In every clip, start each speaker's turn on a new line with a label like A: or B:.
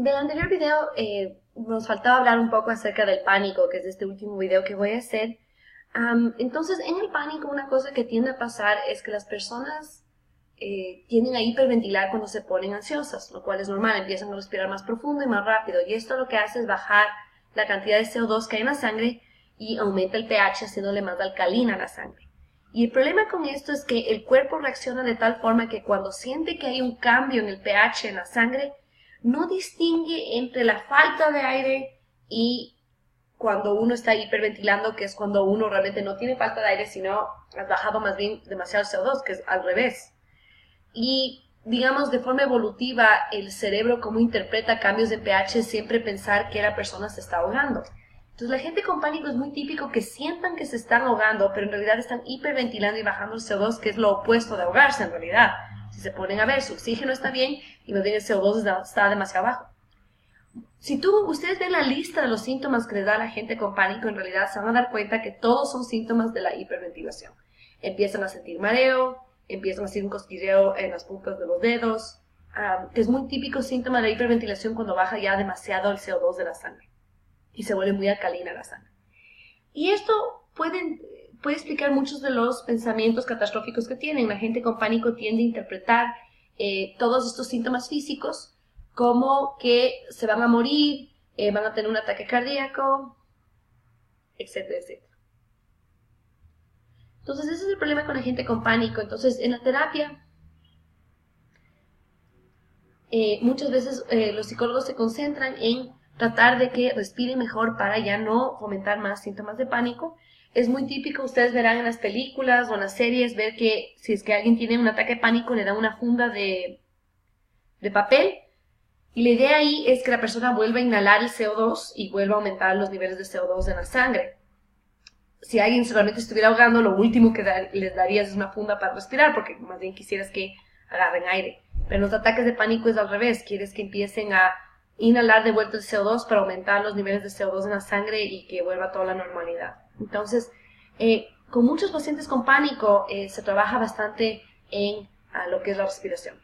A: Del anterior video nos faltaba hablar un poco acerca del pánico, que es este último video que voy a hacer. Entonces, en el pánico una cosa que tiende a pasar es que las personas tienden a hiperventilar cuando se ponen ansiosas, lo cual es normal, empiezan a respirar más profundo y más rápido, y esto lo que hace es bajar la cantidad de CO2 que hay en la sangre y aumenta el pH, haciéndole más alcalina a la sangre. Y el problema con esto es que el cuerpo reacciona de tal forma que cuando siente que hay un cambio en el pH en la sangre, no distingue entre la falta de aire y cuando uno está hiperventilando, que es cuando uno realmente no tiene falta de aire, sino has bajado más bien demasiado CO2, que es al revés. Y digamos, de forma evolutiva, el cerebro como interpreta cambios de pH siempre pensar que la persona se está ahogando. Entonces la gente con pánico es muy típico que sientan que se están ahogando, pero en realidad están hiperventilando y bajando el CO2, que es lo opuesto de ahogarse en realidad. Si se ponen a ver, su oxígeno está bien y más bien el CO2 está demasiado bajo. Si ustedes ven la lista de los síntomas que les da a la gente con pánico, en realidad se van a dar cuenta que todos son síntomas de la hiperventilación. Empiezan a sentir mareo, empiezan a sentir un cosquilleo en las puntas de los dedos, que es muy típico síntoma de la hiperventilación cuando baja ya demasiado el CO2 de la sangre y se vuelve muy alcalina la sangre. Y esto puede explicar muchos de los pensamientos catastróficos que tienen. La gente con pánico tiende a interpretar todos estos síntomas físicos como que se van a morir, van a tener un ataque cardíaco, etcétera, etcétera. Entonces ese es el problema con la gente con pánico. Entonces en la terapia muchas veces los psicólogos se concentran en tratar de que respiren mejor para ya no fomentar más síntomas de pánico. Es muy típico, ustedes verán en las películas o en las series, ver que si es que alguien tiene un ataque de pánico le dan una funda de papel, y la idea ahí es que la persona vuelva a inhalar el CO2 y vuelva a aumentar los niveles de CO2 en la sangre. Si alguien realmente estuviera ahogando, lo último que les darías es una funda para respirar, porque más bien quisieras que agarren aire. Pero en los ataques de pánico es al revés, quieres que empiecen a inhalar de vuelta el CO2 para aumentar los niveles de CO2 en la sangre y que vuelva a toda la normalidad. Entonces, con muchos pacientes con pánico se trabaja bastante en lo que es la respiración.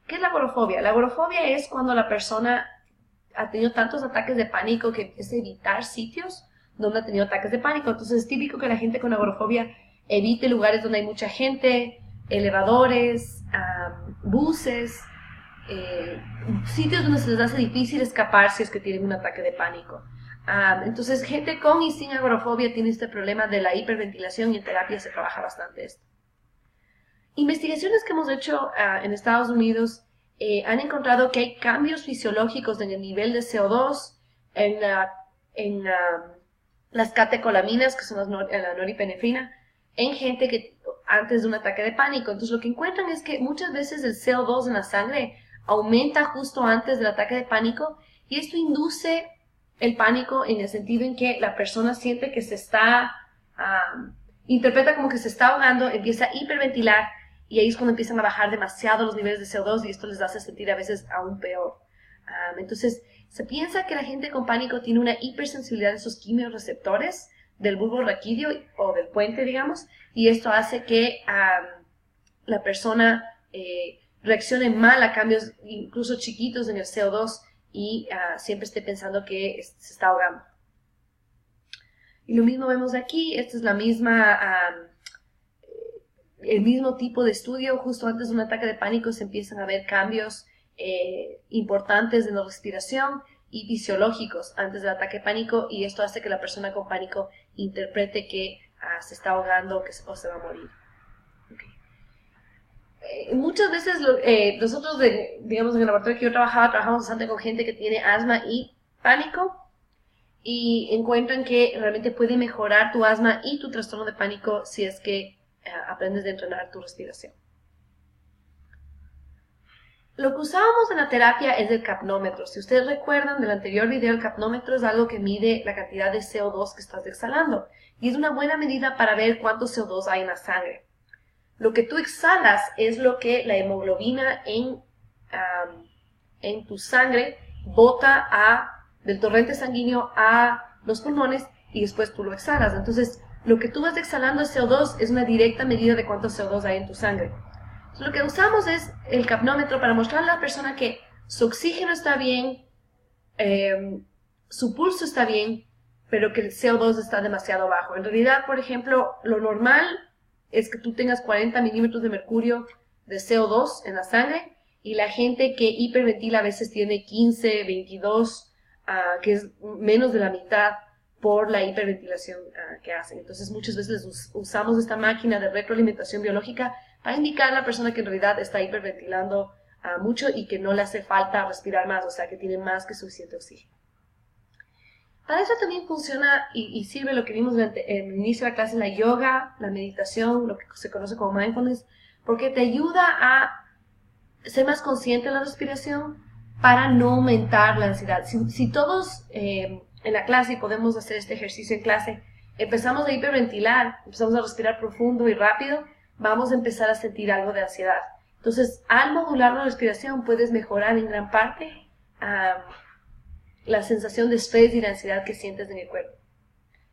A: ¿Qué es la agorafobia? La agorafobia es cuando la persona ha tenido tantos ataques de pánico que empieza a evitar sitios donde ha tenido ataques de pánico. Entonces es típico que la gente con agorafobia evite lugares donde hay mucha gente, elevadores, buses, sitios donde se les hace difícil escapar si es que tienen un ataque de pánico. Entonces gente con y sin agorafobia tiene este problema de la hiperventilación y en terapia se trabaja bastante esto. Investigaciones que hemos hecho en Estados Unidos han encontrado que hay cambios fisiológicos en el nivel de CO2, en las catecolaminas, que son la noripinefrina, en gente que antes de un ataque de pánico. Entonces lo que encuentran es que muchas veces el CO2 en la sangre aumenta justo antes del ataque de pánico, y esto induce el pánico en el sentido en que la persona siente que se está, interpreta como que se está ahogando, empieza a hiperventilar, y ahí es cuando empiezan a bajar demasiado los niveles de CO2 y esto les hace sentir a veces aún peor. Entonces, se piensa que la gente con pánico tiene una hipersensibilidad de esos quimiorreceptores del bulbo raquídeo o del puente, digamos, y esto hace que la persona reaccione mal a cambios incluso chiquitos en el CO2 y siempre esté pensando que se está ahogando. Y lo mismo vemos aquí, esta es la misma... el mismo tipo de estudio. Justo antes de un ataque de pánico se empiezan a ver cambios importantes en la respiración y fisiológicos antes del ataque de pánico, y esto hace que la persona con pánico interprete que se está ahogando o se va a morir. Okay. Muchas veces nosotros, digamos, en el laboratorio que yo trabajamos bastante con gente que tiene asma y pánico, y encuentran que realmente puede mejorar tu asma y tu trastorno de pánico si es que aprendes de entrenar tu respiración. Lo que usábamos en la terapia es el capnómetro. Si ustedes recuerdan del anterior video, el capnómetro es algo que mide la cantidad de CO2 que estás exhalando y es una buena medida para ver cuánto CO2 hay en la sangre. Lo que tú exhalas es lo que la hemoglobina en tu sangre bota del torrente sanguíneo a los pulmones y después tú lo exhalas. Entonces, lo que tú vas exhalando es CO2, es una directa medida de cuánto CO2 hay en tu sangre. Entonces, lo que usamos es el capnómetro para mostrar a la persona que su oxígeno está bien, su pulso está bien, pero que el CO2 está demasiado bajo. En realidad, por ejemplo, lo normal es que tú tengas 40 milímetros de mercurio de CO2 en la sangre, y la gente que hiperventila a veces tiene 15, 22, que es menos de la mitad por la hiperventilación que hacen. Entonces muchas veces usamos esta máquina de retroalimentación biológica para indicar a la persona que en realidad está hiperventilando mucho y que no le hace falta respirar más, o sea que tiene más que suficiente oxígeno. Para eso también funciona y sirve lo que vimos en el inicio de la clase, la yoga, la meditación, lo que se conoce como mindfulness, porque te ayuda a ser más consciente de la respiración para no aumentar la ansiedad. Si todos en la clase, y podemos hacer este ejercicio en clase, empezamos a hiperventilar, empezamos a respirar profundo y rápido, vamos a empezar a sentir algo de ansiedad. Entonces, al modular la respiración, puedes mejorar en gran parte la sensación de estrés y de ansiedad que sientes en el cuerpo.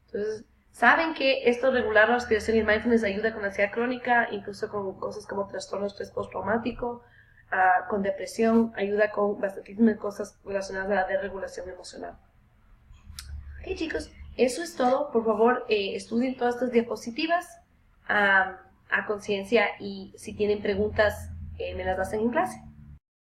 A: Entonces, saben que esto regular la respiración y el mindfulness ayuda con ansiedad crónica, incluso con cosas como trastorno de estrés postraumático, con depresión, ayuda con bastantísimas cosas relacionadas a la desregulación emocional. Ok, chicos, eso es todo. Por favor, estudien todas estas diapositivas a conciencia, y si tienen preguntas, me las hacen en clase.